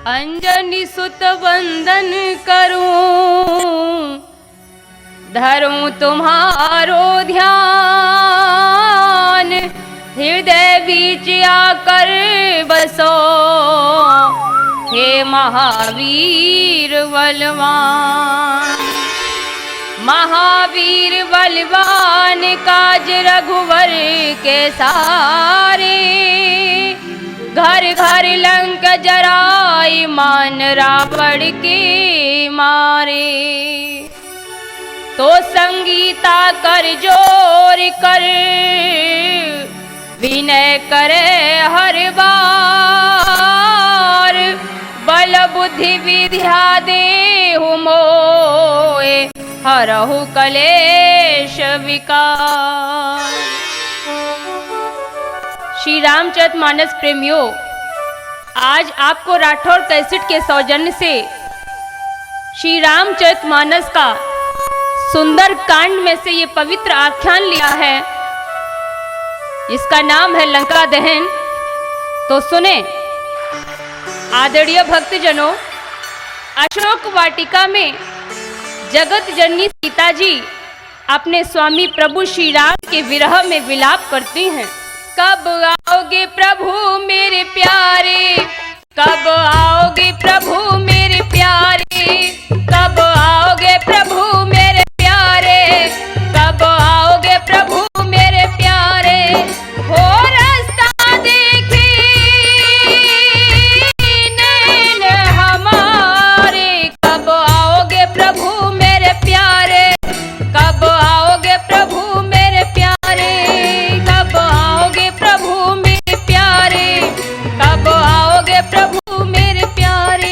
अंजनी सुत वंदन करूं, धरूं तुम्हारो ध्यान, हृदय बीच आकर बसो हे महावीर बलवान। महावीर बलवान काज रघुवर के सारे, घर घर लंक जराई मान रावण के मारे। तो संगीता कर जोर कर, विनय करे हर बार, बल बुद्धि विद्या देहु मोए, हरहु कलेश विकार। श्री रामचरितमानस प्रेमियों, आज आपको राठौर कैसेट के सौजन्य से श्री रामचरितमानस का सुंदर कांड में से ये पवित्र आख्यान लिया है, जिसका नाम है लंका दहन। तो सुने आदरणीय भक्तजनों, अशोक वाटिका में जगत जननी सीता जी अपने स्वामी प्रभु श्री राम के विरह में विलाप करती हैं। कब आओगे प्रभु मेरे प्यारे, कब आओगे प्रभु मेरे प्यारे, कब आओगे प्रभु मेरे प्यारे, कब आओगे प्रभु मेरे प्यारे। हो रास्ता देखी नैन हमारे, कब आओगे प्रभु मेरे प्यारे, कब आओगे प्रभु मेरे प्यारे, कब आओगे प्रभु मेरे प्यारे, कब आओगे प्रभु मेरे प्यारे।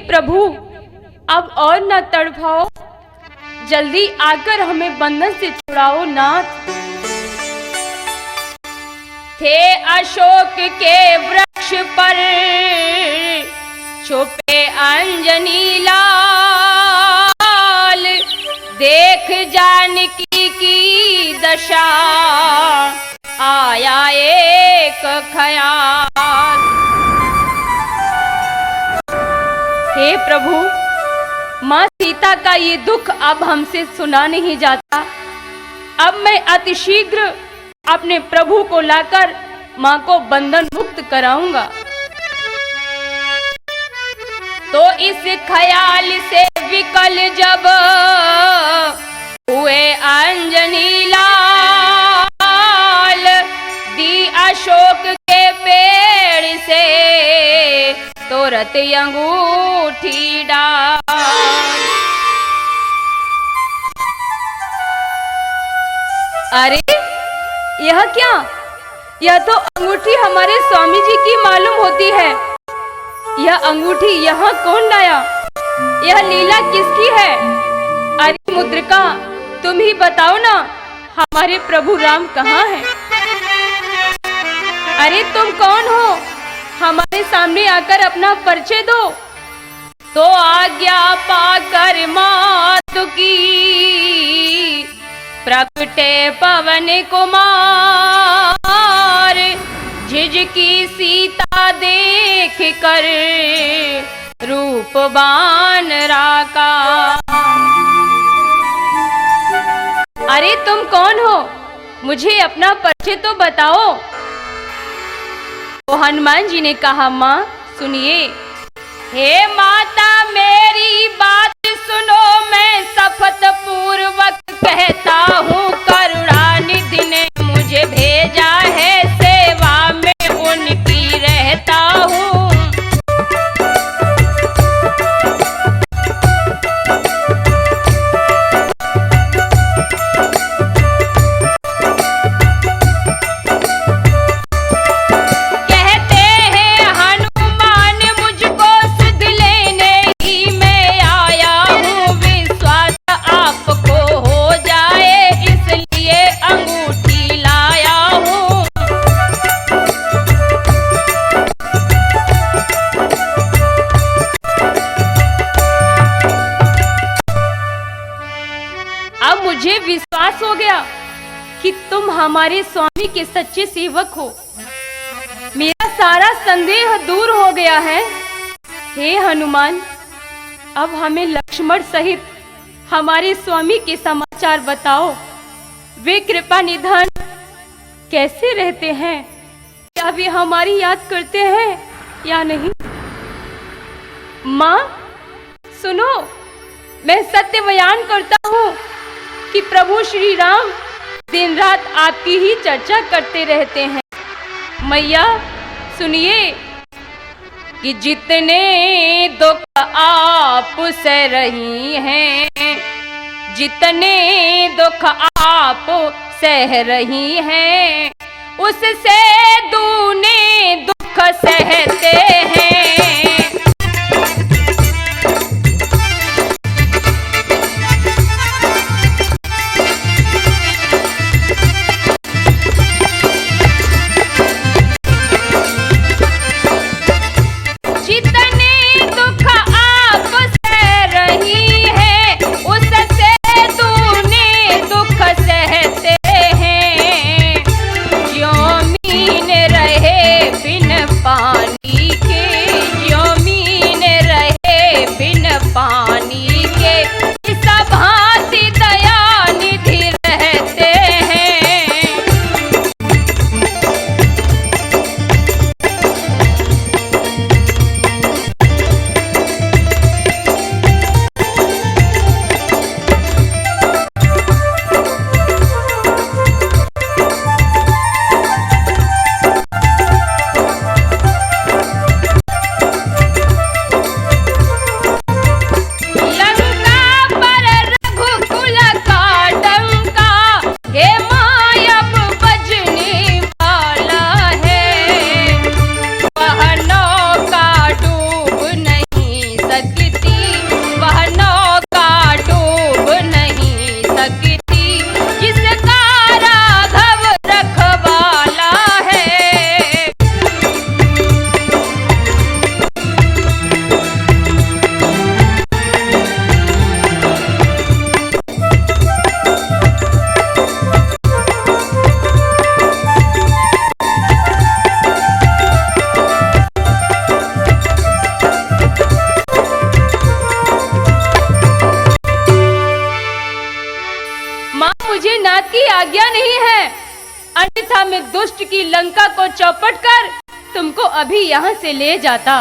प्रभु अब और न तड़पाओ, जल्दी आकर हमें बंधन से छुड़ाओ नाथ। थे अशोक के वृक्ष पर छुपे अंजनी लाल, देख जानकी की दशा आया एक ख्याल। हे प्रभु, माँ सीता का ये दुख अब हमसे सुना नहीं जाता। अब मैं अतिशीघ्र अपने प्रभु को लाकर माँ को बंधन मुक्त कराऊंगा। तो इस ख्याल से विकल जब हुए अंजनी लाल, दी अशोक के पेड़ से तुरंत अंगूठी डाल। अरे यह क्या? यह तो अंगूठी हमारे स्वामी जी की मालूम होती है। यह अंगूठी यहाँ कौन लाया? यह लीला किसकी है? अरे मुद्रिका, तुम ही बताओ ना, हमारे प्रभु राम कहाँ हैं? अरे तुम कौन हो? हमारे सामने आकर अपना परिचय दो। तो आज्ञा पाकर मातु की प्रकटे पवन कुमार, झिझकी सीता देख कर रूपवान राका। अरे तुम कौन हो? मुझे अपना परिचय तो बताओ। तो हनुमान जी ने कहा, माँ सुनिए। हे माता मेरी बात सुनो, मैं शपथ पूर्वक कहता हूँ, करुणानिधि ने मुझे भेजा है, सेवा में उनकी रहता हूँ। मुझे विश्वास हो गया कि तुम हमारे स्वामी के सच्चे सेवक हो। मेरा सारा संदेह दूर हो गया है। हे हनुमान, अब हमें लक्ष्मण सहित हमारे स्वामी के समाचार बताओ। वे कृपा निधान कैसे रहते हैं? क्या वे हमारी याद करते हैं या नहीं? माँ सुनो, मैं सत्य बयान करता हूँ कि प्रभु श्री राम दिन रात आपकी ही चर्चा करते रहते हैं। मैया सुनिए कि जितने दुख आप सह रही हैं, जितने दुख आप सह रही हैं, उससे दूने दुख सहते हैं। पानी के आज्ञा नहीं है, अन्यथा मैं दुष्ट की लंका को चौपट कर तुमको अभी यहाँ से ले जाता।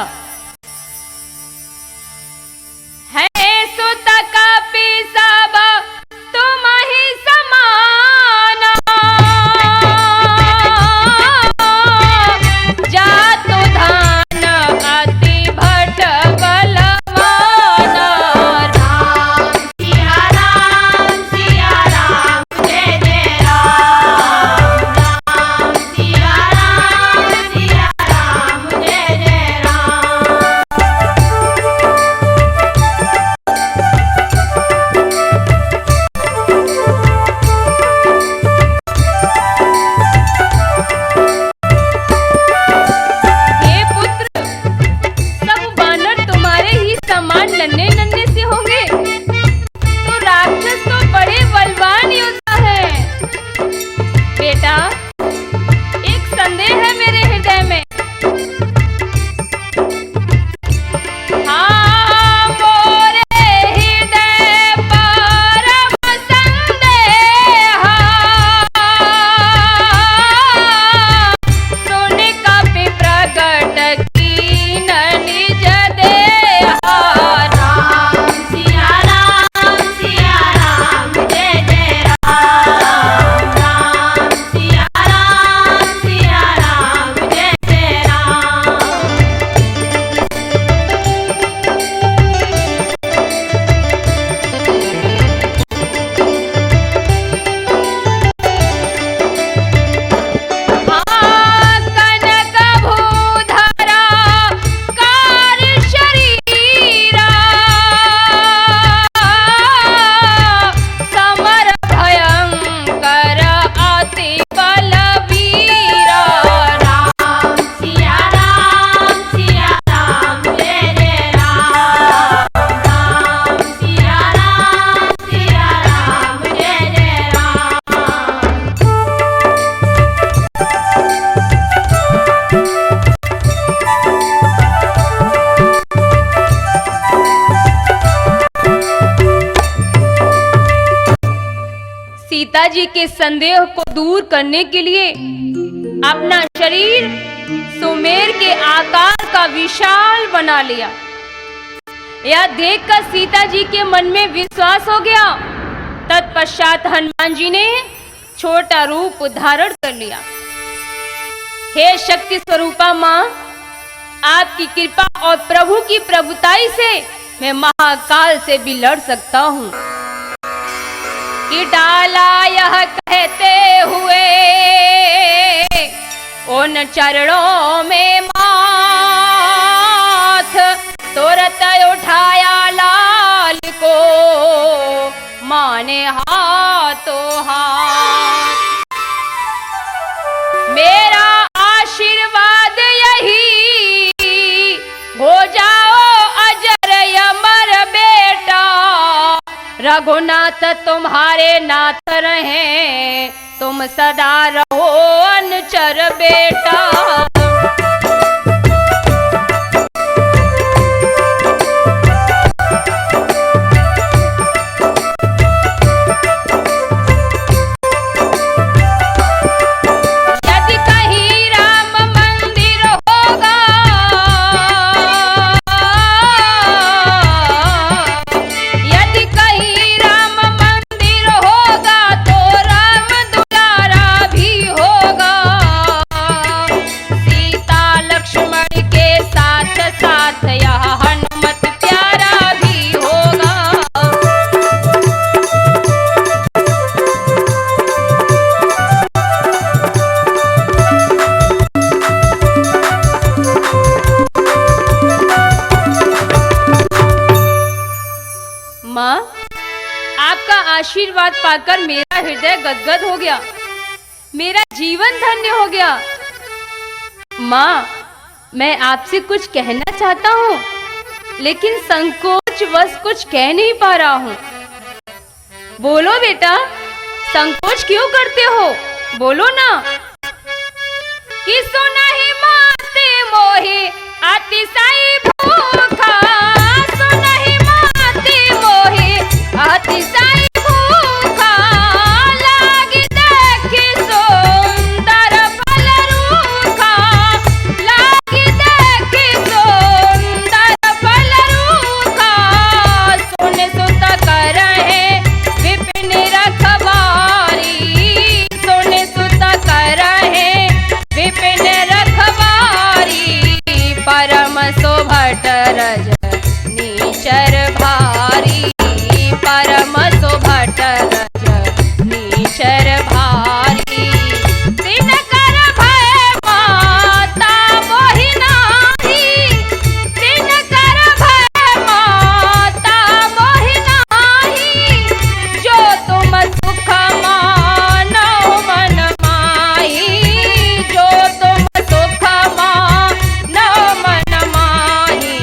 है सुता का पेशाबा तुम ही समाना, जातो धान अति भट बलवाना। राम सिया राम जय जय राम। राम सिया राम जय जय राम। हे पुत्र, सब बानर तुम्हारे ही समान नन्हे नन्हे से होंगे, तो राक्षस तो बड़े बलवान योद्धा है। बेटा, एक संदेह है मेरे हृदय में। हाँ, मोरे हृदय परम संदेह, सुन कपि प्रगट कीन निज देहा। राम सिया राम जय जय राम। राम सिया राम जय जय राम। हाँ, कनक भूधरा कार शरीरा, समर भयंकर अति बलवीरा। राम सिया राम जय जय राम। राम सिया राम जय जय राम। सीता जी के संदेह को दूर करने के लिए अपना शरीर सुमेर के आकार का विशाल बना लिया। यह देखकर सीता जी के मन में विश्वास हो गया। तत्पश्चात हनुमान जी ने छोटा रूप धारण कर लिया। हे शक्ति स्वरूपा माँ, आपकी कृपा और प्रभु की प्रभुताई से मैं महाकाल से भी लड़ सकता हूँ। कि डाला यह कहते हुए उन चरणों में माथ, तुरंत उठाया लाल को माने हाथों हाथ। मेरा आशीर्वाद यही, हो जाओ अजर अमर बेटा, रघुनाथ तुम्हारे नाथ रहे, तुम सदा रहो अनुचर बेटा। यदि कहीं राम मंदिर होगा, यदि कहीं राम मंदिर होगा, तो राम दुलारा भी होगा। सीता लक्ष्मण के साथ साथ यह हनुमत प्यारा भी होगा। माँ, आपका आशीर्वाद पाकर मेरा हृदय गदगद हो गया, मेरा जीवन धन्य हो गया। माँ, मैं आपसे कुछ कहना चाहता हूँ, लेकिन संकोच वश कुछ कह नहीं पा रहा हूँ। बोलो बेटा, संकोच क्यों करते हो? बोलो ना। कि सुनहि माते मोहि अतिशय भूखा, सुनहि माते मोहि अतिशय भूखा, लागी रज नीचर भारी, परम सुभट रज नीचर भारी। दिनकर भय माता मोहि नाही, दिनकर भय माता मोहि नाही। जो तुम सुख मानौ मन माही, जो तुम सुख मानौ मन माही।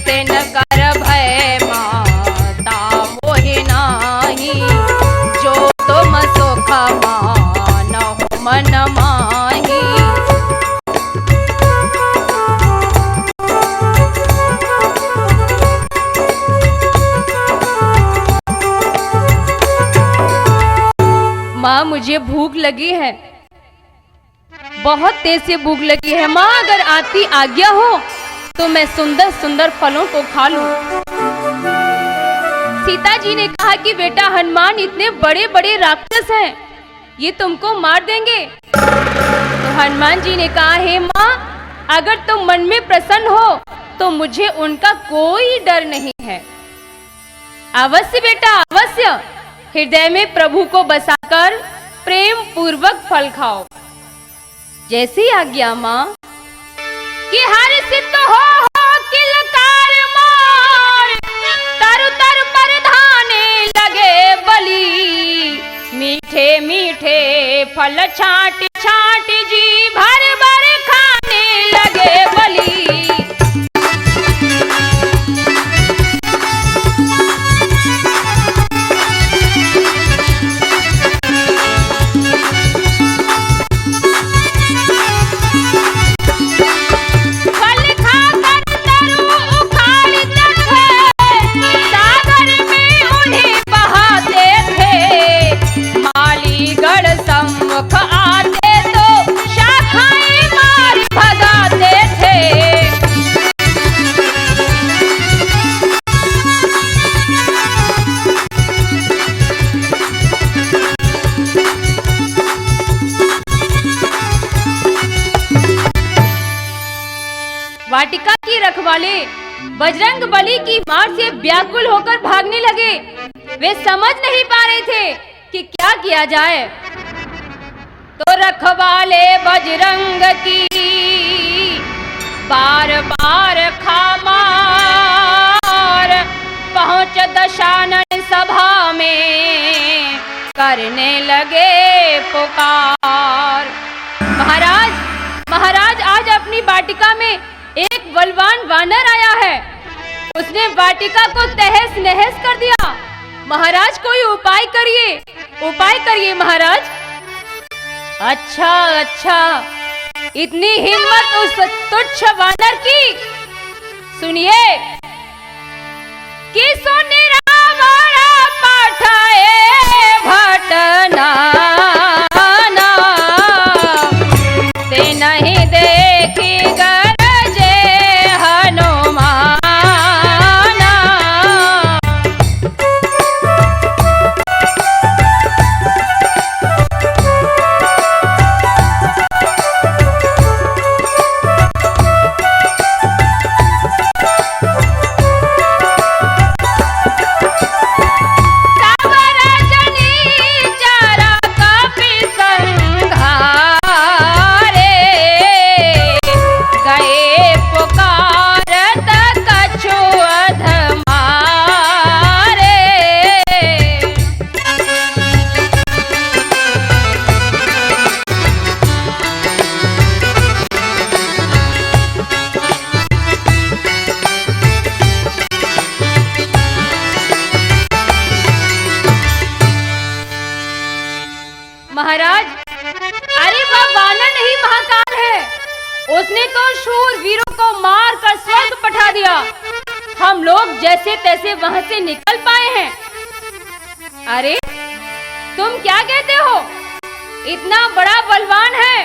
तिनकर भय माता मोहि नाही, जो तुम सुख मानौ मन माही। माँ मुझे भूख लगी है, बहुत तेज से भूख लगी है। माँ अगर आती आज्ञा हो तो मैं सुंदर सुंदर फलों को खा लूं। सीता जी ने कहा कि बेटा हनुमान इतने बड़े बड़े राक्षस हैं, ये तुमको मार देंगे। तो हनुमान जी ने कहा हे माँ, अगर तुम मन में प्रसन्न हो तो मुझे उनका कोई डर नहीं है। अवश्य बेटा अवश्य, हृदय में प्रभु को बसाकर प्रेम पूर्वक फल खाओ। जैसी आज्ञा माँ। कि हर सिद्ध हो किलकार मार, तरु तरु पर धाने लगे बलि। मीठे मीठे फल छाट छाट जी भर भर खाने लगे बलि। वाटिका की रखवाले बजरंग बली की मार से व्याकुल होकर भागने लगे। वे समझ नहीं पा रहे थे कि क्या किया जाए। तो रखवाले बजरंग की बार बार खामार, पहुंच दशानन सभा में करने लगे पुकार। महाराज महाराज, आज अपनी वाटिका में एक बलवान वानर आया है, उसने वाटिका को तहस नहस कर दिया। महाराज कोई उपाय करिए, उपाय करिए महाराज। अच्छा अच्छा, इतनी हिम्मत उस तुच्छ वानर की। सुनिए कि सुन रावण पाठाए भटना, ते नहीं देखी गरजे हनुमाना। महाराज, अरे वह वानर नहीं महाकाल है, उसने तो शूर वीरों को मार कर स्वर्ग पठा दिया। हम लोग जैसे तैसे वहां से निकल पाए हैं। अरे तुम क्या कहते हो, इतना बड़ा बलवान है,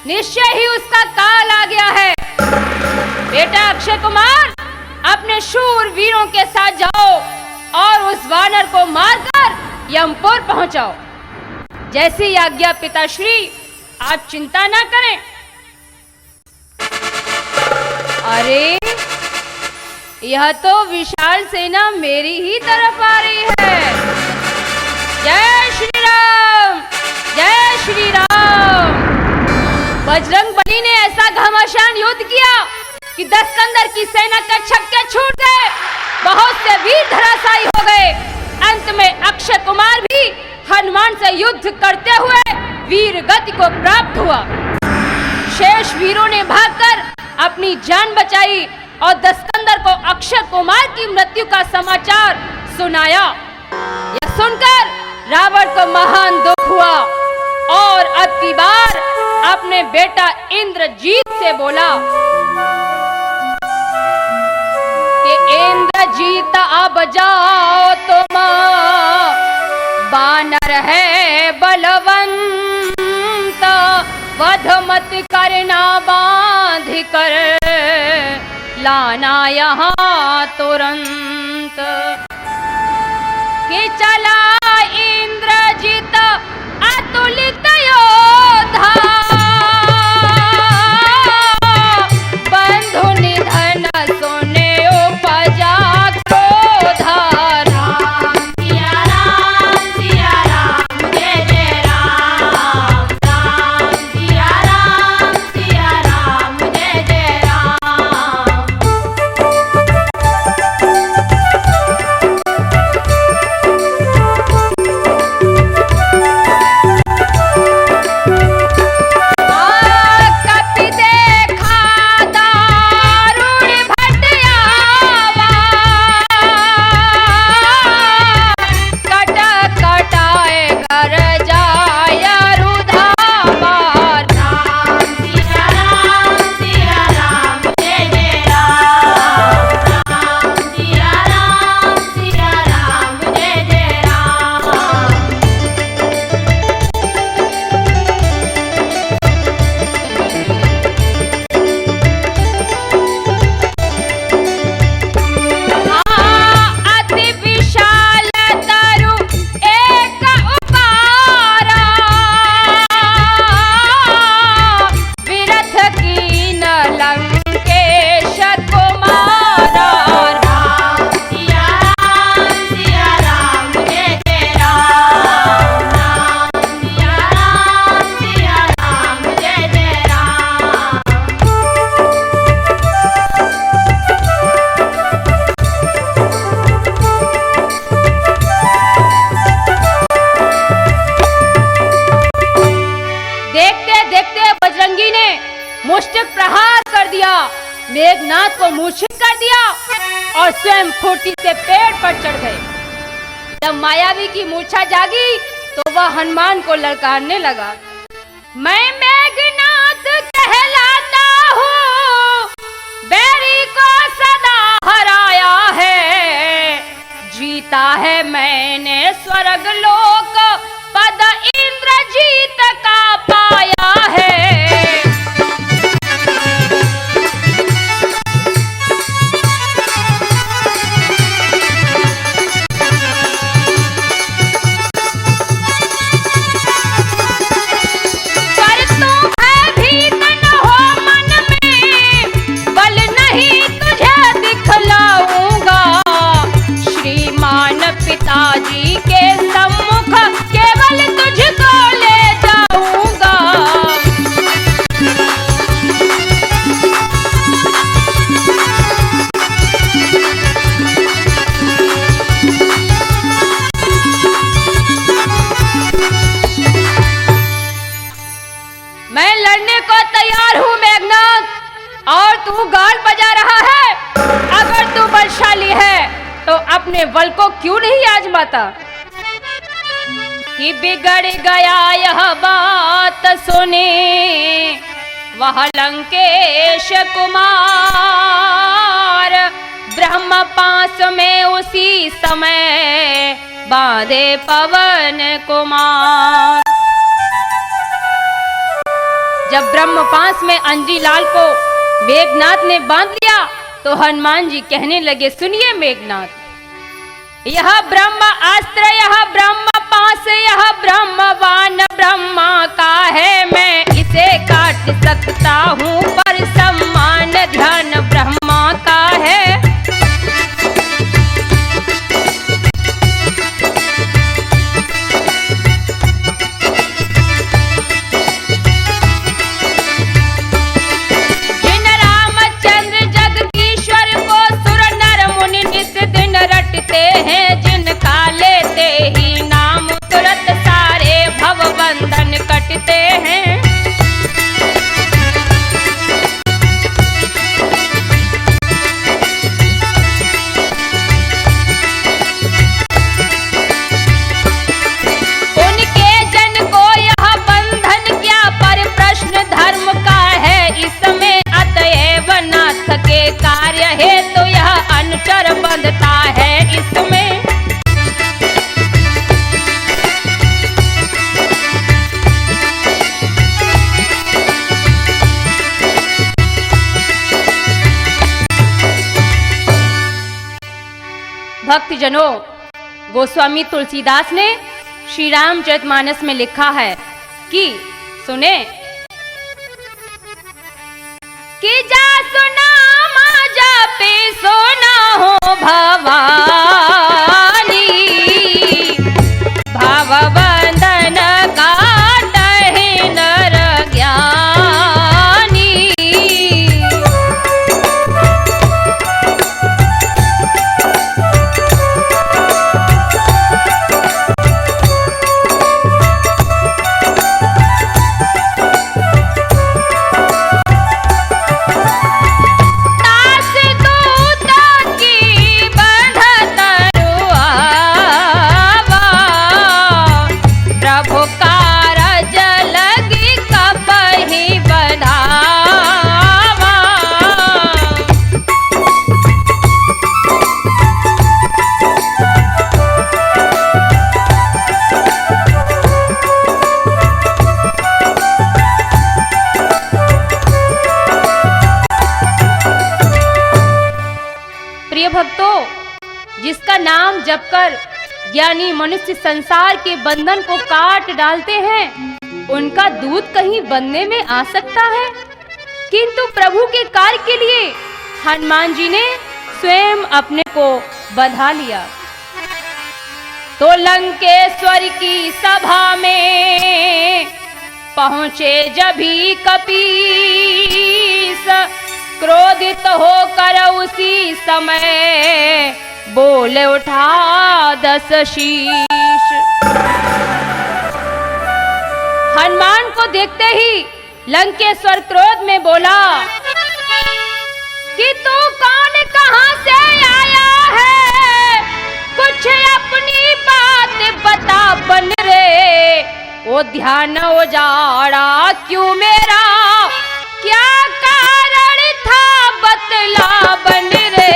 निश्चय ही उसका काल आ गया है। बेटा अक्षय कुमार, अपने शूर वीरों के साथ जाओ और उस वानर को मारकर यमपुर पहुंचाओ। जैसी आज्ञा पिताश्री, आप चिंता ना करें। अरे यह तो विशाल सेना मेरी ही तरफ आ रही है। जय श्री राम, जय श्री राम। बजरंग बली ने ऐसा घमासान युद्ध किया कि दस्कंदर की सेना के छक्के छूट गए, बहुत से वीर धराशायी हो गए। अंत में अक्षय कुमार भी हनुमान से युद्ध करते हुए वीर गति को प्राप्त हुआ। शेष वीरों ने भागकर अपनी जान बचाई और दस्कंदर को अक्षय कुमार की मृत्यु का समाचार सुनाया। यह सुनकर रावण को महान दुख हुआ और अब की बार अपने बेटा इंद्रजीत से बोला कि इंद्रजीत अब जाओ तुम, बानर है बलवंत, वध मत करना बांध कर, लाना यहाँ तुरंत। कि चला इंद्रजीत अतुलित योद्धा, बंधु निधन सुने उपजा क्रोधा। राम सिया राम जय जय राम, राम सिया राम जय जय राम। कपि देखा दारुण भटियावा, कट कटाए घर जाय रुधावा। राम सिया राम जय जय राम, राम सिया राम जय जय राम। अति विशाल तरु एक उपारा, विरथ कीन लंकेश कुमारा। राम सिया राम जय जय राम, राम सिया राम जय जय राम। देखते देखते बजरंगी ने मुष्टिक प्रहार कर दिया, मेघनाथ को मूर्छित कर दिया और स्वयं फुर्ती से पेड़ पर चढ़ गए। जब मायावी की मूर्छा जागी तो वह हनुमान को ललकारने लगा। मैं मेघनाथ कहलाता हूँ, बैरी को सदा हराया है, जीता है मैंने स्वर्ग लोक, पद इंद्रजीत का पाया है। पर तू भयभीत न हो मन में, बल नहीं तुझे दिखलाऊंगा, श्रीमान पिताजी के सम्मुख केवल तुझको ले जाऊंगा। मैं लड़ने को तैयार हूँ मेघनाथ, और तू गाल बजा रहा है। अगर तू बलशाली है तो अपने बल को क्यों नहीं आजमाता। कि बिगड़ गया यह बात सुने वह लंकेश कुमार, ब्रह्म पास में उसी समय बांधे पवन कुमार। जब ब्रह्म पास में अंजीलाल को मेघनाथ ने बांध लिया तो हनुमान जी कहने लगे, सुनिए मेघनाथ, यह ब्रह्म अस्त्र, यह ब्रह्म पास, यह ब्रह्मवान ब्रह्मा का है, मैं इसे काट सकता हूँ पर सम्मान ध्यान ब्रह्मा का है। गोचर बंधता है इसमें। भक्तजनों, गोस्वामी तुलसीदास ने श्री रामचरितमानस में लिखा है कि सुने कि जा सुना माजा पे सोना हो भवानी, भाव बंधन काटहि नर ज्ञानी। भक्तों, जिसका नाम जपकर ज्ञानी मनुष्य संसार के बंधन को काट डालते हैं, उनका दूध कहीं बनने में आ सकता है। किंतु प्रभु के कार्य के लिए हनुमान जी ने स्वयं अपने को बंधा लिया। तो लंकेश्वर की सभा में पहुंचे जभी कपीस, क्रोधित होकर उसी समय बोले उठा 10 शीश। हनुमान को देखते ही लंकेश्वर क्रोध में बोला कि तू कौन, कहां से आया है, कुछ अपनी बात बता बन रे। वो ध्यान उजाड़ा क्यों मेरा, क्या कारण था बतला बन रे।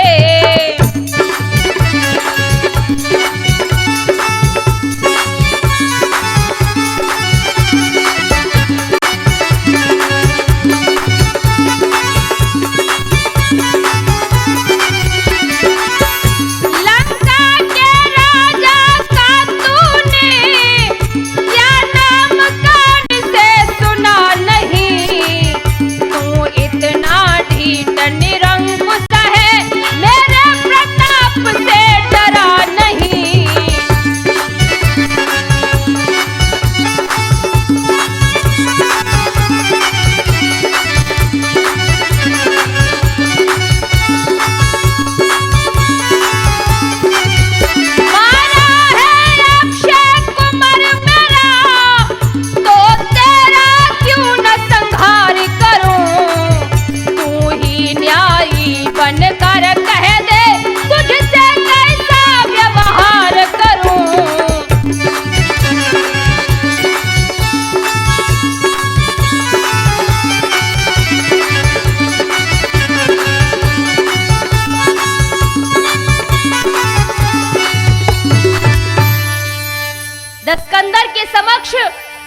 दस्कंदर के समक्ष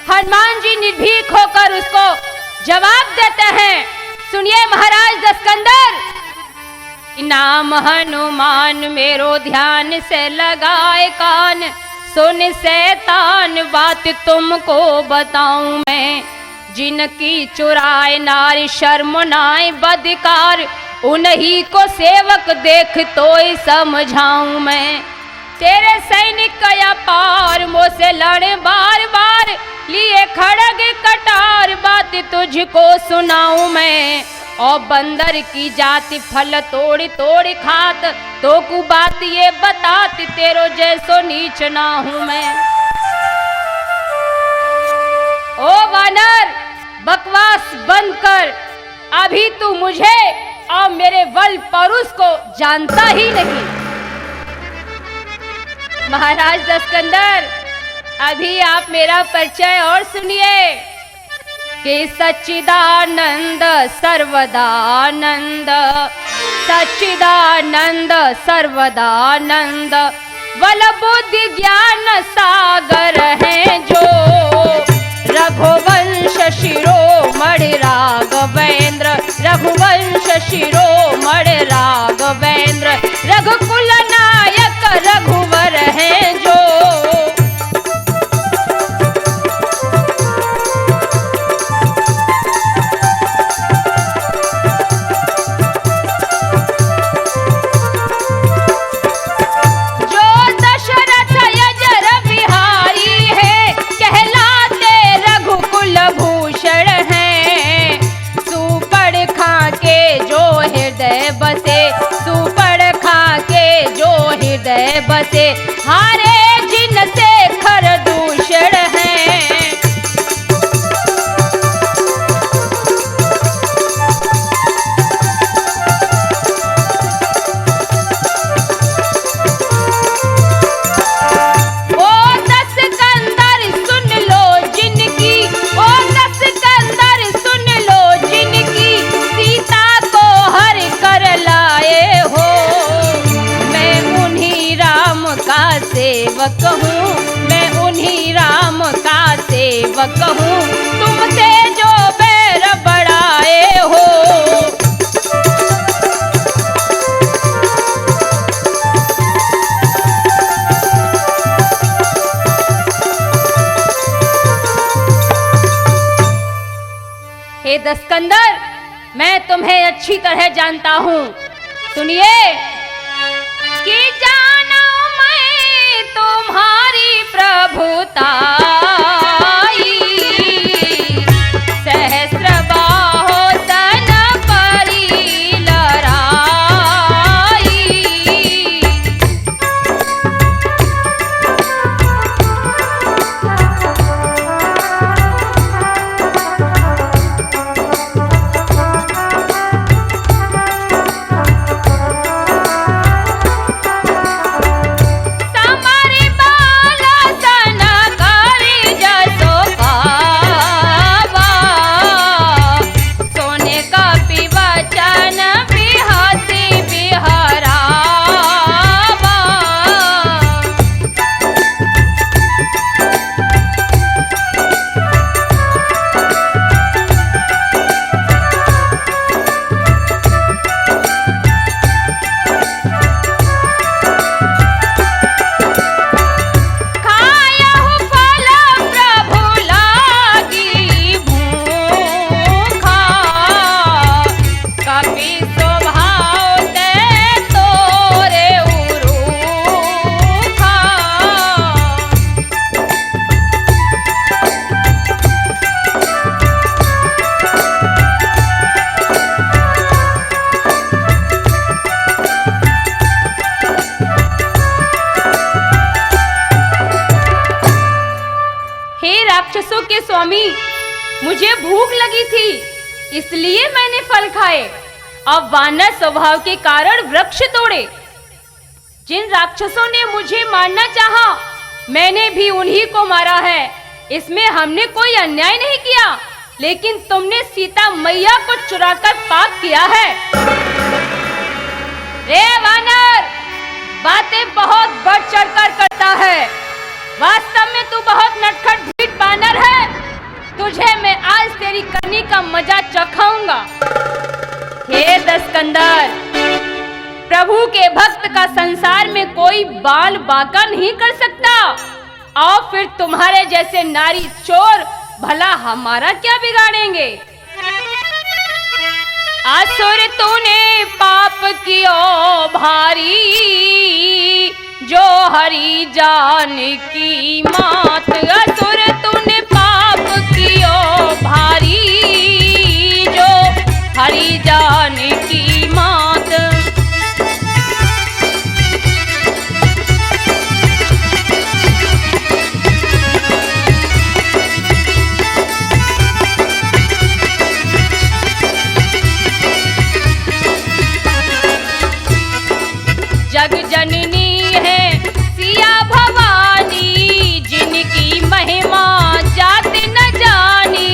हनुमान जी निर्भीक होकर उसको जवाब देते हैं। सुनिए महाराज दस्कंदर, नाम हनुमान मेरो ध्यान से लगाए कान, सुन शैतान बात तुमको बताऊं मैं। जिनकी चुराए नारी शर्म नाय बदकार, उन्हीं को सेवक देख तो ही समझाऊं मैं। तेरे सैनिक कया पार मोसे लड़े बार बार, लिए खड़ग कटार बात तुझको सुनाऊं मैं। और बंदर की जाति फल तोड़ तोड़ खात, तो को बात ये बताती तेरो जैसो नीच ना हूं मैं। ओ वानर, बकवास बंद कर, अभी तू मुझे और मेरे बल परुष को जानता ही नहीं। महाराज दस्कंदर, अभी आप मेरा परिचय और सुनिए कि सच्चिदानंद सर्वदानंद, सच्चिदानंद सर्वदानंद बल बुद्धि ज्ञान सागर हैं जो रघुवंश शिरोमणि राघवेंद्र रघुवंश शिरोमणि राघवेंद्र रघुकुल नायक रघुवर हैं जो। बसे हारे जिनसे खर दूषण हैं। ओ दस कंदर सुन लो जिनकी ओ दस कंदर सुन लो जिनकी सीता को हर कर लाए हो। का सेवक हूँ मैं उन्हीं राम का सेवक हूँ तुमसे जो बैर बढ़ाए हो। हे दस्कंदर मैं तुम्हें अच्छी तरह जानता हूँ। सुनिए कि जाना तुम्हारी प्रभुताई सहस्र बाहो तन परी लड़ाई। राक्षसों के स्वामी मुझे भूख लगी थी इसलिए मैंने फल खाए। अब वानर स्वभाव के कारण वृक्ष तोड़े। जिन राक्षसों ने मुझे मारना चाहा मैंने भी उन्हीं को मारा है। इसमें हमने कोई अन्याय नहीं किया, लेकिन तुमने सीता मैया को चुराकर पाप किया है। रे वानर, बातें बहुत बढ़ चढ़कर करता है। वास्तव में तू बहुत नटखट ढीठ वानर है। तुझे मैं आज तेरी करनी का मजा चखाऊंगा। हे दस्कंदर, प्रभु के भक्त का संसार में कोई बाल बांका नहीं कर सकता। आओ फिर तुम्हारे जैसे नारी चोर भला हमारा क्या बिगाड़ेंगे। असुर तूने पाप कियो भारी, जो हरि जान की मात। असुर तूने पाप कियो भारी, जो हरि जान की मात। जग जननी है सिया भवानी, जिनकी महिमा जात न जानी।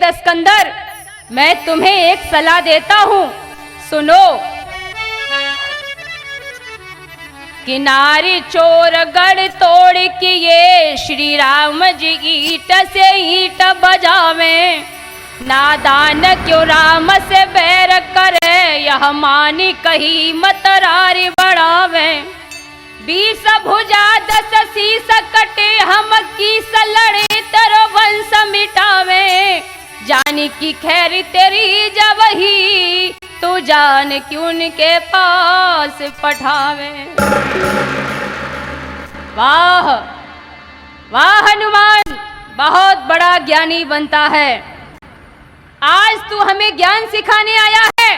दस्कंदर, मैं तुम्हें एक सलाह देता हूं, सुनो। किनारे चोर गढ़ तोड़ के ये श्री राम जी ईट से ईट बजावे, नादान क्यों राम से बैर करे, यह मानी कही मतरारी बढ़ावे। 20 भुजा 10 शीस कटे, हम किस लड़े तेरो वंश मिटावे, जानी की खैर तेरी जब ही, तू जान क्यों उनके पास पठावे। वाह वाह हनुमान, बहुत बड़ा ज्ञानी बनता है। आज तू हमें ज्ञान सिखाने आया है।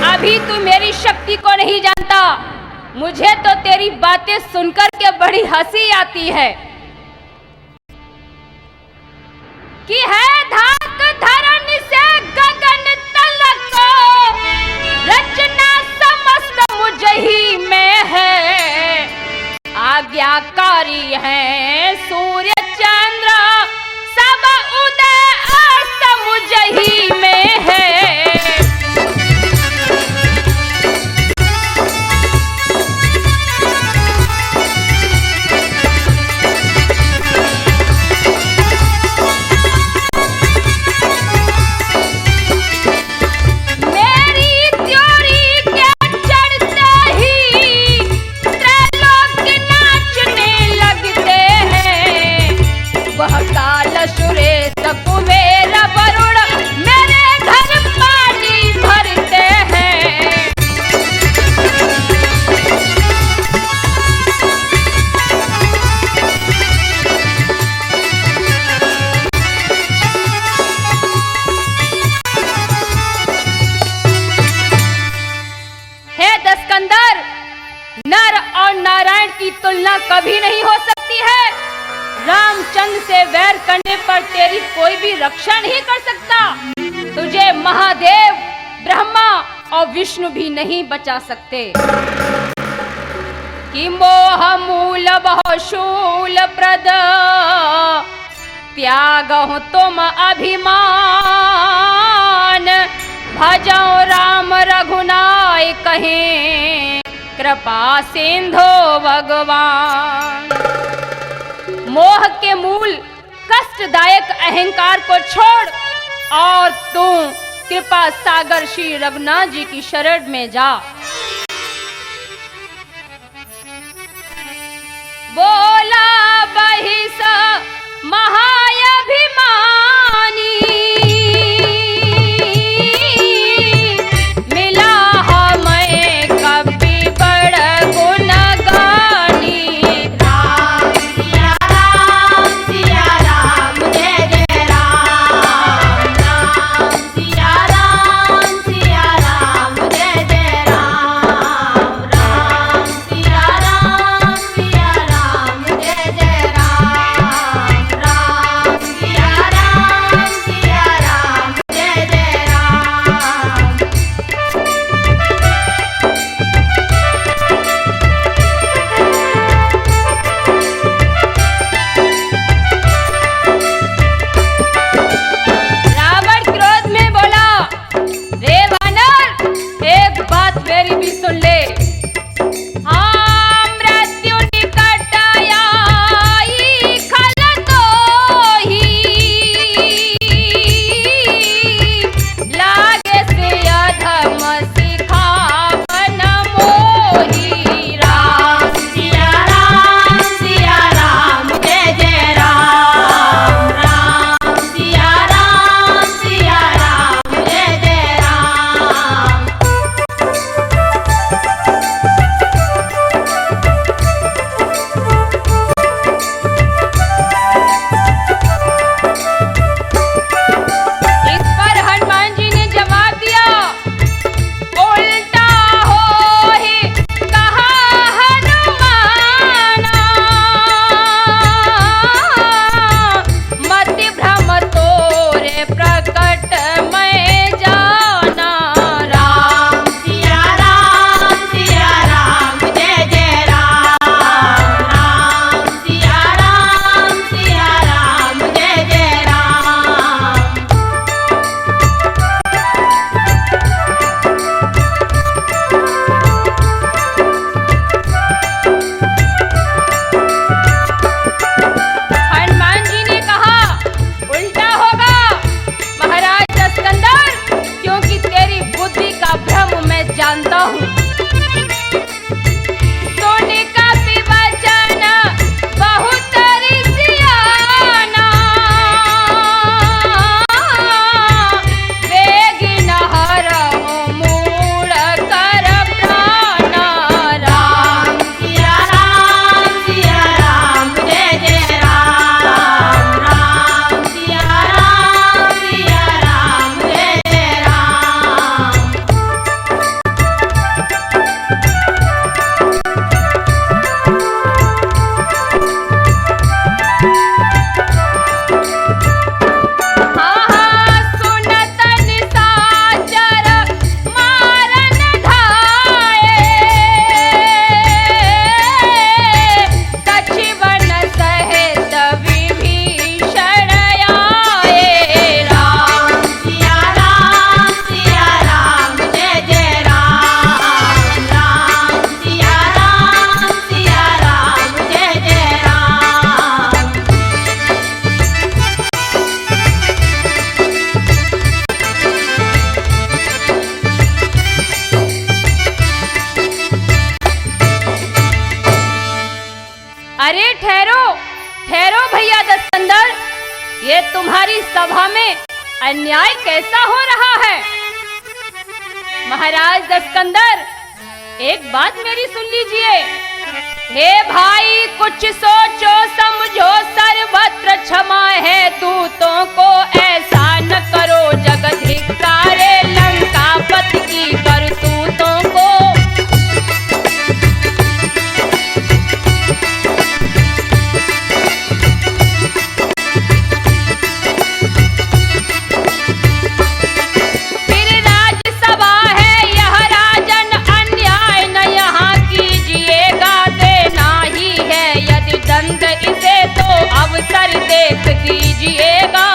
अभी तू मेरी शक्ति को नहीं जानता। मुझे तो तेरी बातें सुनकर के बड़ी हंसी आती है कि है धाक धरन से गगन तलक को, रचना समस्त मुझ ही में है, आज्ञाकारी है सूर्य चंद्र, सब उदय अस्त मुझ ही में है। नर और नारायण की तुलना कभी नहीं हो सकती है। रामचंद्र से वैर करने पर तेरी कोई भी रक्षा नहीं कर सकता। तुझे महादेव, ब्रह्मा और विष्णु भी नहीं बचा सकते। कि मोह मूल बहु शूल प्रद, त्यागहु तुम अभिमान, भजो राम रघुनाय कहें, कृपा सिंधु भगवान। मोह के मूल कष्टदायक अहंकार को छोड़ और तू कृपा सागर श्री रघुनाथ जी की शरण में जा। बोला बहिष महाअभिमानी, अरे ठहरो ठहरो भैया दस्कंदर, ये तुम्हारी सभा में अन्याय कैसा हो रहा है? महाराज दस्कंदर, एक बात मेरी सुन लीजिए। हे भाई, कुछ सोचो समझो, सर्वत्र क्षमा है दूतों को, ऐसा न करो जग धिक्कारे लंकापति की करतूतों को। अवसर देख दीजिएगा।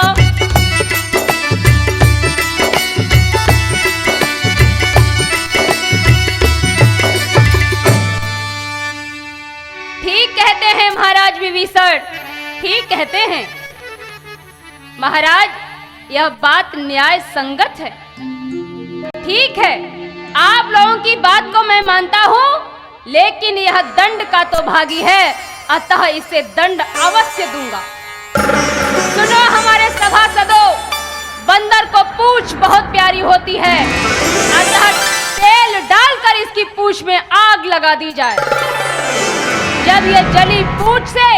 ठीक कहते हैं महाराज विभीषण, ठीक कहते हैं महाराज, यह बात न्याय संगत है। ठीक है, आप लोगों की बात को मैं मानता हूं, लेकिन यह दंड का तो भागी है, अतः इसे दंड अवश्य दूंगा। सुनो हमारे सभासदों, बंदर को पूंछ बहुत प्यारी होती है, अतः तेल डालकर इसकी पूंछ में आग लगा दी जाए। जब यह जली पूंछ से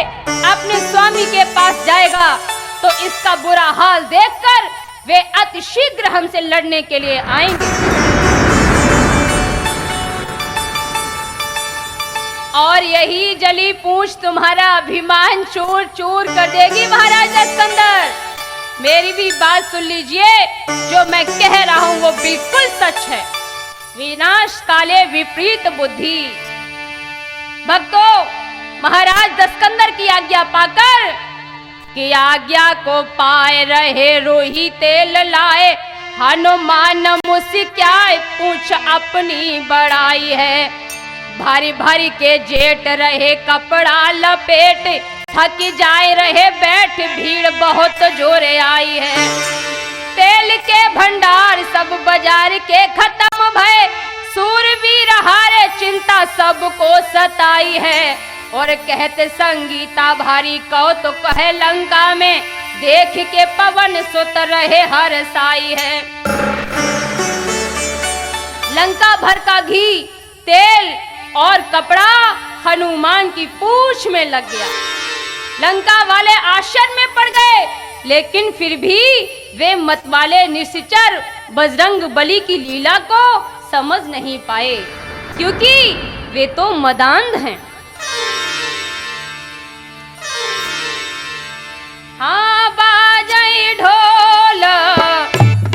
अपने स्वामी के पास जाएगा, तो इसका बुरा हाल देखकर वे अति शीघ्र हमसे लड़ने के लिए आएंगे और यही जली पूंछ तुम्हारा अभिमान चूर चूर कर देगी। महाराज दस्कंदर, मेरी भी बात सुन लीजिए, जो मैं कह रहा हूं वो बिल्कुल सच है। विनाश काले विपरीत बुद्धि। भक्तों, महाराज दस्कंदर की आज्ञा पाकर, कि आज्ञा को पाए रहे रोही तेल लाए, हनुमान मुस्कुराए पूंछ अपनी बड़ाई है। भारी भारी के जेठ रहे कपड़ा लपेट, थक जाए रहे बैठ भीड़ बहुत जोरे आई है। तेल के भंडार सब बाजार के खत्म भय, सूरवीर हारे चिंता सबको सताई है। और कहते संगीता भारी कौतुक है लंका में, देख के पवन सुत रहे हर साई है। लंका भर का घी, तेल और कपड़ा हनुमान की पूंछ में लग गया। लंका वाले आश्चर्य में पड़ गए, लेकिन फिर भी वे मतवाले निश्चर बजरंग बली की लीला को समझ नहीं पाए, क्योंकि वे तो मदांध हैं। हाँ बाजई ढोल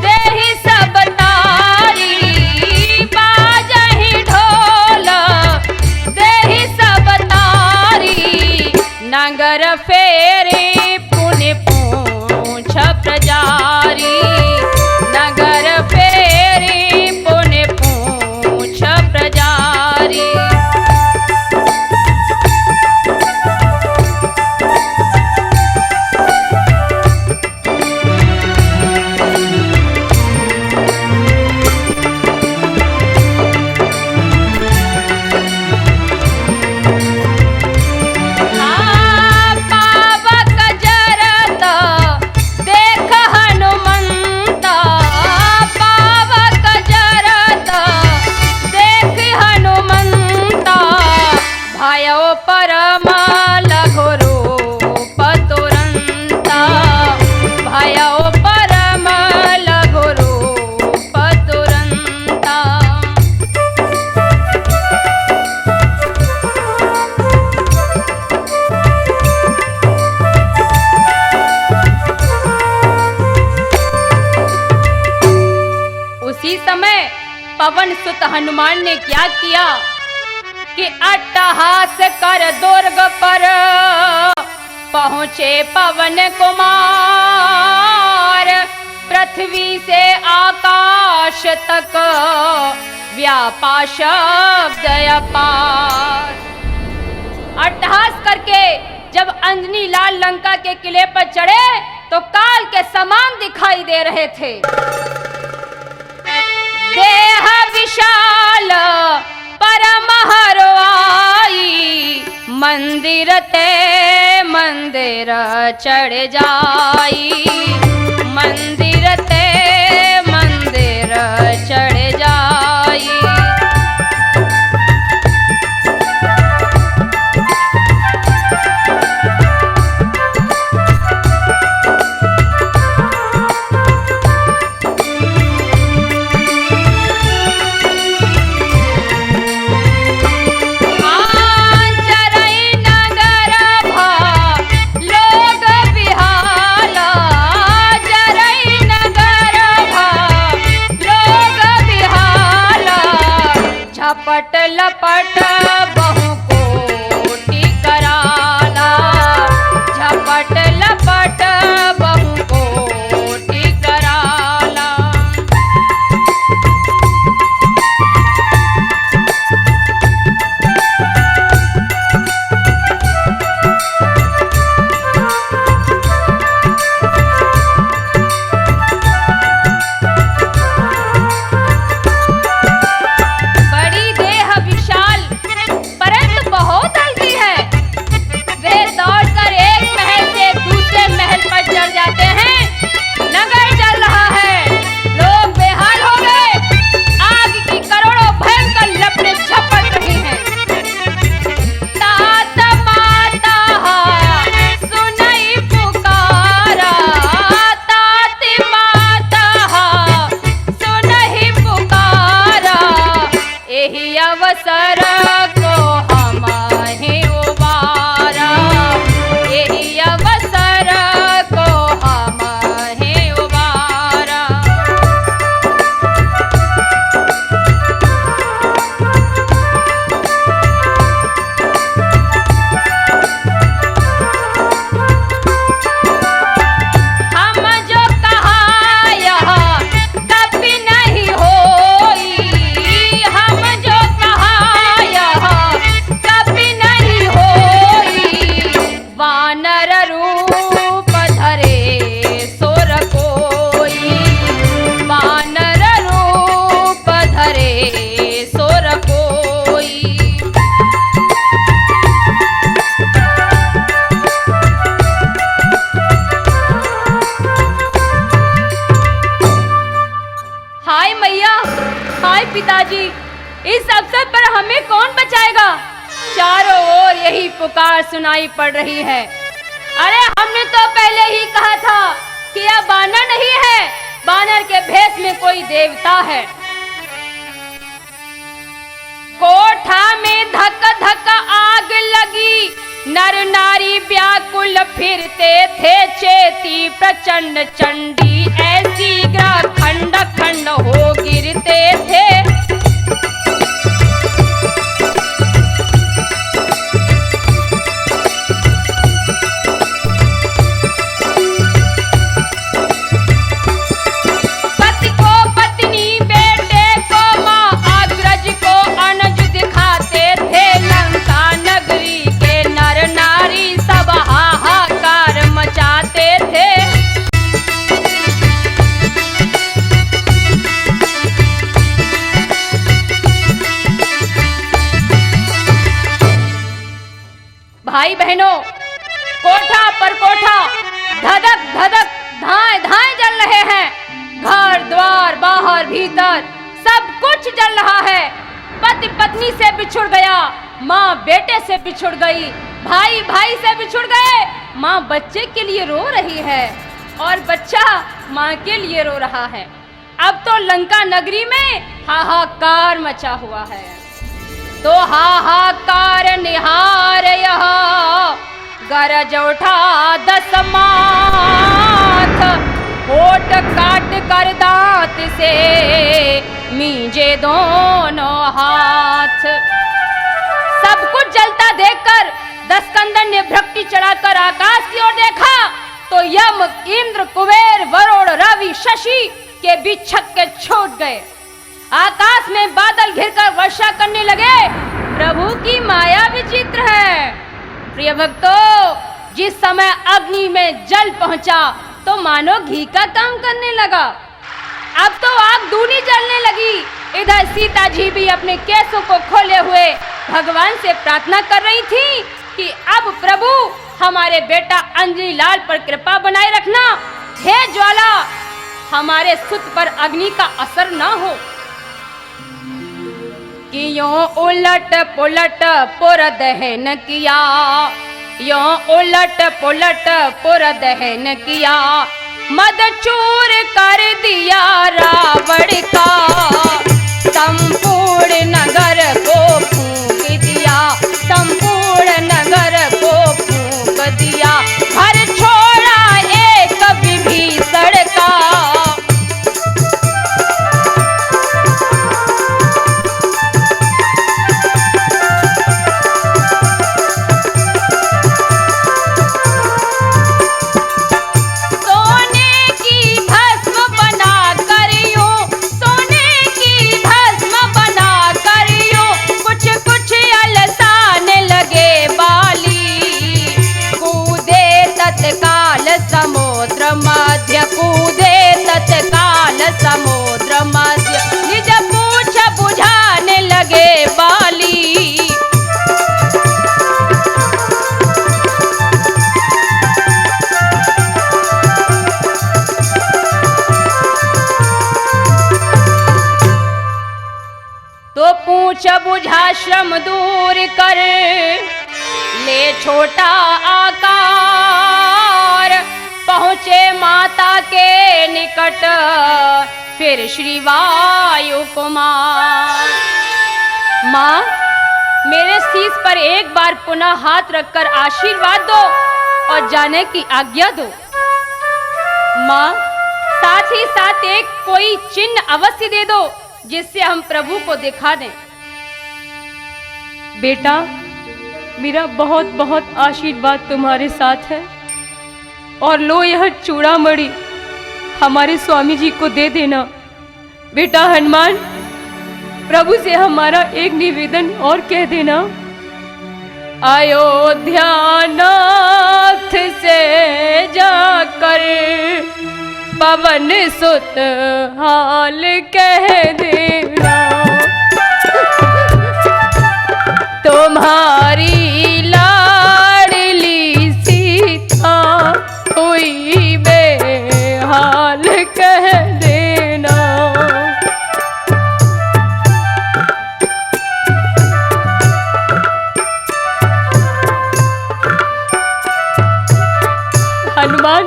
देहि सब तारी, बाजई ढोल देहि सब तारी, नगर फेरे पुण्य पूंछ प्रजारी, नगर फेरे पुण्य पूंछ प्रजारी। पवन सुत हनुमान ने क्या किया कि अट्टहास कर दुर्ग पर पहुंचे पवन कुमार। पृथ्वी से आकाश तक व्यापा शब्द अपार। अट्टहास करके जब अंजनी लाल लंका के किले पर चढ़े तो काल के समान दिखाई दे रहे थे। देह विशाल परम हरवाई, मंदिर ते मंदिर चढ़ जाई, मंदिर ते मंदिर चढ़ जाई। झपट लपट बहु कोटि कराला, झपट लपट बहु कोटि कराला। अवसर को हमारे उबारा, यही अवसर को हमारे उबारा। हम जो कहा यह कभी नहीं होई, हम जो कभी नहीं होई। वानर रूप धरे सोर कोई, वानर रूप धरे सोर कोई। हाय मैया, हाय पिताजी, इस अवसर पर हमें कौन बचाएगा? चारों ओर यही पुकार सुनाई पड़ रही है। अरे हमने तो पहले ही कहा था कि यह बानर नहीं है, बानर के भेष में कोई देवता है। कोठा में धक धक आग लगी, नर नारी व्याकुल फिरते थे, चेती प्रचंड चंडी ऐसी ग्रह खंड खंड हो गिरते थे। भाई बहनों, कोठा पर कोठा धधक धधक धाए धाए जल रहे हैं। घर द्वार बाहर भीतर सब कुछ जल रहा है। पति पत्नी से बिछुड़ गया, माँ बेटे से बिछुड़ गई, भाई भाई से बिछुड़ गए। माँ बच्चे के लिए रो रही है और बच्चा माँ के लिए रो रहा है। अब तो लंका नगरी में हाहाकार मचा हुआ है। तो हाहाकार निहार यह गरज उठा 10 माथ, होठ काट कर दांत से मींजे दोनों हाथ। सब कुछ जलता देखकर दस्कंदन ने भ्रक्ति चढ़ाकर आकाश की ओर देखा तो यम, इंद्र, कुबेर, वरुण, रवि, शशि के बीच छक्के छूट गए। आकाश में बादल घिरकर वर्षा करने लगे। प्रभु की माया विचित्र है। प्रिय भक्तों, जिस समय अग्नि में जल पहुंचा तो मानो घी का काम करने लगा। अब तो आग दूनी जलने लगी। इधर सीता जी भी अपने केसों को खोले हुए भगवान से प्रार्थना कर रही थी कि अब प्रभु हमारे बेटा अंजलि लाल पर कृपा बनाए रखना। हे ज्वाला, हमारे सुत पर अग्नि का असर ना हो। कि यों उलट पुलट पुर दहन किया, यों उलट पुलट पुर दहन किया, मद चूर कर दिया रावण का, संपूर्ण नगर को फूंक दिया, संपूर्ण नगर को फूंक दिया, घर छोड़ा एक विभीषण का। समुद्र मध्य कूदे तत्काल समुद्र मध्य, निज पूछ बुझाने लगे बाली। तो पूछ बुझा श्रम दूर कर ले छोटा आकार, पहुँचे माता के निकट फिर श्री वायु कुमार। माँ, मेरे शीश पर एक बार पुनः हाथ रखकर आशीर्वाद दो और जाने की आज्ञा दो। माँ, साथ ही साथ एक कोई चिन्ह अवश्य दे दो जिससे हम प्रभु को दिखा दें। बेटा, मेरा बहुत बहुत आशीर्वाद तुम्हारे साथ है, और लो यह चूड़ामणि हमारे स्वामी जी को दे देना। बेटा हनुमान, प्रभु से हमारा एक निवेदन और कह देना। अयोध्या नाथ से जाकर पवन सुत हाल कह देना, तुम्हारी लाडली सीता हुई बेहाल कह देना। हनुमान,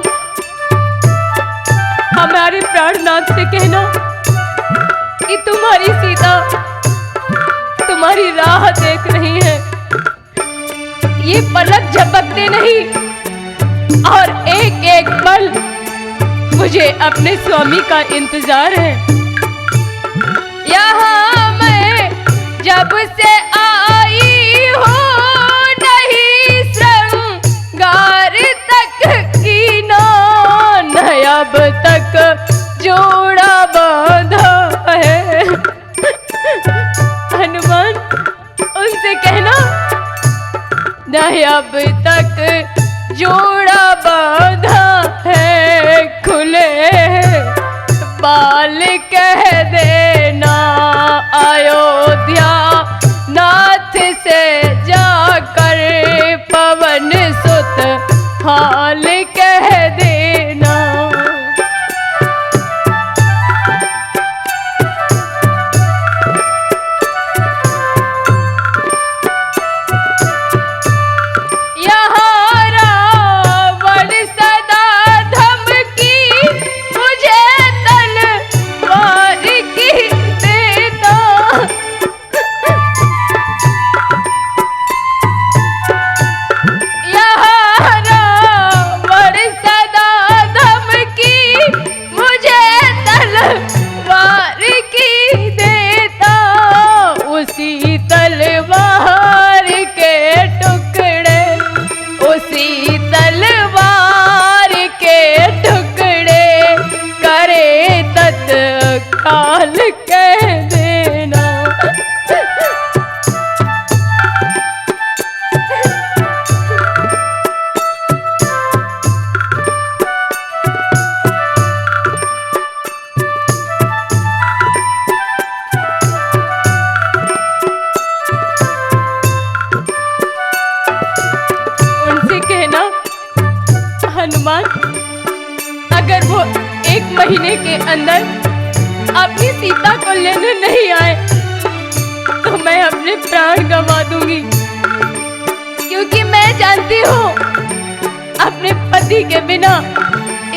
हमारे प्राणनाथ से कहना कि तुम्हारी सीता तुम्हारी राह देख रही है, ये पलक झपकते नहीं और एक एक पल मुझे अपने स्वामी का इंतजार है। यहाँ मैं जब से आई हूँ नहीं श्रृंगार तक की ना, अब तक जोड़ा बांधा है। हनुमान, उनसे कहना नहीं अब तक जोड़ा बांधा है, खुले बाल कह देना। अयोध्या नाथ से जाकर पवन सुत हाल कह देना। हनुमान, अगर वो 1 महीने के अंदर अपनी सीता को लेने नहीं आए तो मैं अपने प्राण गंवा दूंगी, क्योंकि मैं जानती हूँ अपने पति के बिना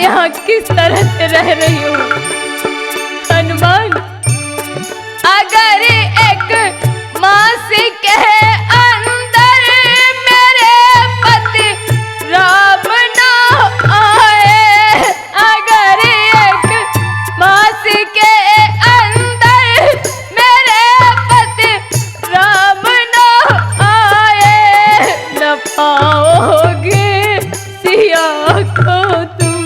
यहाँ किस तरह से रह रही हूँ। हनुमान, अगर 1 मास के अंदर मेरे पति राम ना आए, अगर 1 मास के अंदर मेरे पति राम ना आए, न पाओगे सिया को तुम,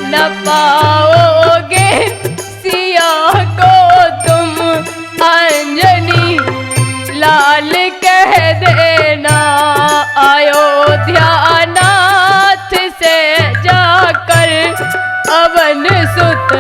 न पाओगे सिया को तुम, अंजनी लाल कह देना अयोध्या नाथ से जाकर अवन सुत